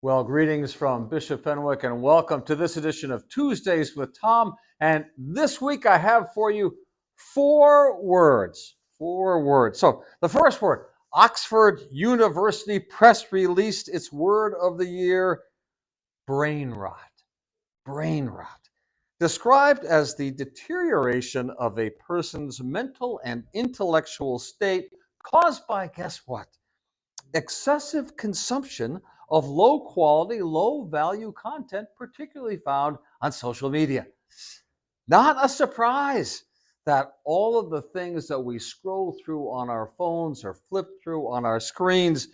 Well, greetings from Bishop Fenwick and welcome to this edition of Tuesdays with Tom. And this week I have for you four words. So the first word, Oxford University Press released its word of the year, brain rot. Brain rot. Described as the deterioration of a person's mental and intellectual state caused by, guess what? Excessive consumption of low quality, low value content, particularly found on social media. Not a surprise that all of the things that we scroll through on our phones or flip through on our screens,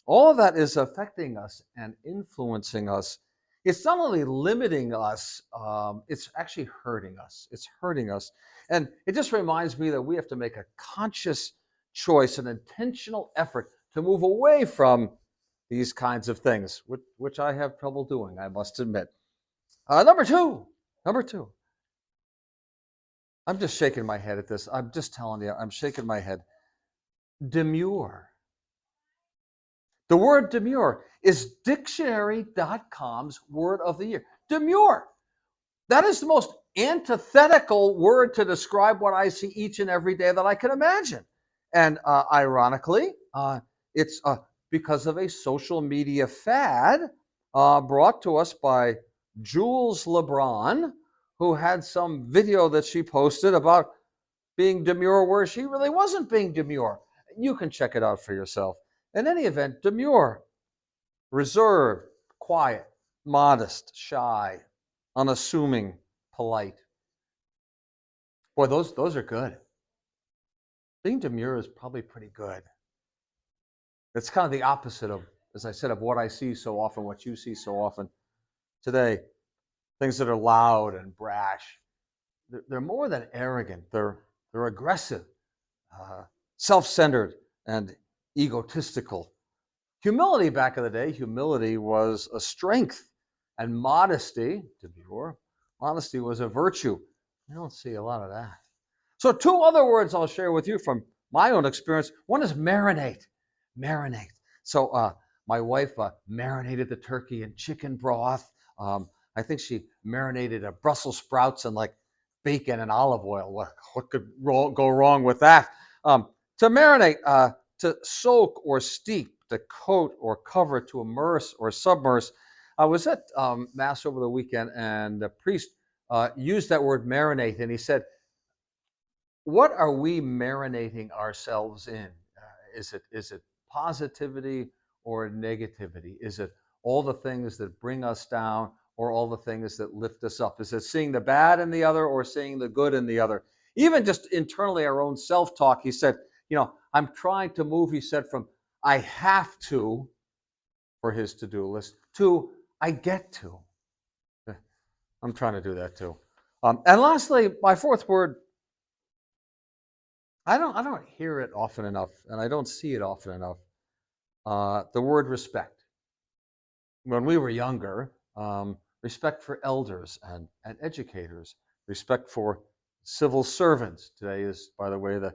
all of that is affecting us and influencing us. It's not only limiting us, it's actually hurting us. It's hurting us. And it just reminds me that we have to make a conscious choice, an intentional effort to move away from these kinds of things, which I have trouble doing, I must admit. Number two, I'm just shaking my head at this. I'm just telling you, I'm shaking my head. Demure. The word demure is dictionary.com's word of the year. Demure. That is the most antithetical word to describe what I see each and every day that I can imagine. And ironically, it's because of a social media fad brought to us by Jules LeBron, who had some video that she posted about being demure where she really wasn't being demure. You can check it out for yourself. In any event, demure, reserved, quiet, modest, shy, unassuming, polite. Boy, those are good. Being demure is probably pretty good. It's kind of the opposite of, as I said, of what I see so often, what you see so often today. Things that are loud and brash. They're more than arrogant. They're aggressive, self-centered, and egotistical. Humility back in the day, humility was a strength, and modesty, demure, modesty was a virtue. I don't see a lot of that. So two other words I'll share with you from my own experience. One is marinate. Marinate. So my wife marinated the turkey in chicken broth. I think she marinated Brussels sprouts and like bacon and olive oil. What could go wrong with that? To marinate, to soak or steep, to coat or cover, to immerse or submerse. I was at Mass over the weekend, and the priest used that word marinate, and he said, what are we marinating ourselves in? Is it positivity or negativity? Is it all the things that bring us down or all the things that lift us up? Is it seeing the bad in the other or seeing the good in the other? Even just internally, our own self-talk, he said, I'm trying to move, he said, from I have to, for his to-do list, to I get to. I'm trying to do that too. And lastly, my fourth word, I don't hear it often enough, and I don't see it often enough. The word respect. When we were younger, respect for elders and educators, respect for civil servants. Today is, by the way, the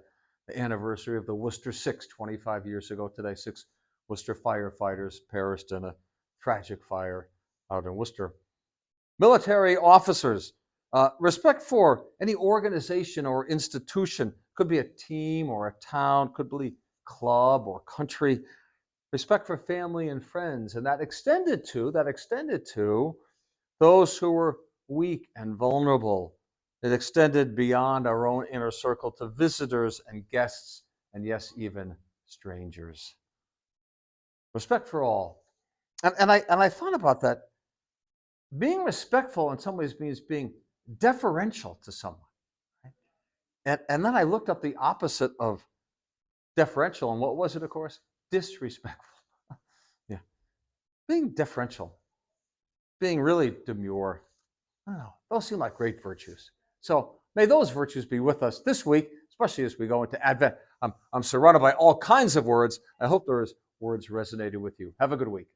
anniversary of the Worcester 6, 25 years ago today. 6 Worcester firefighters perished in a tragic fire out in Worcester. Military officers, respect for any organization or institution. Could be a team or a town, could be a club or country. Respect for family and friends, and that extended to those who were weak and vulnerable. It extended beyond our own inner circle to visitors and guests, and yes, even strangers. Respect for all. And I thought about that. Being respectful in some ways means being deferential to someone. Right? And then I looked up the opposite of deferential, and what was it, of course? Disrespectful. Yeah. Being deferential, being really demure. I don't know. Those seem like great virtues. So may those virtues be with us this week, especially as we go into Advent. I'm surrounded by all kinds of words. I hope those words resonated with you. Have a good week.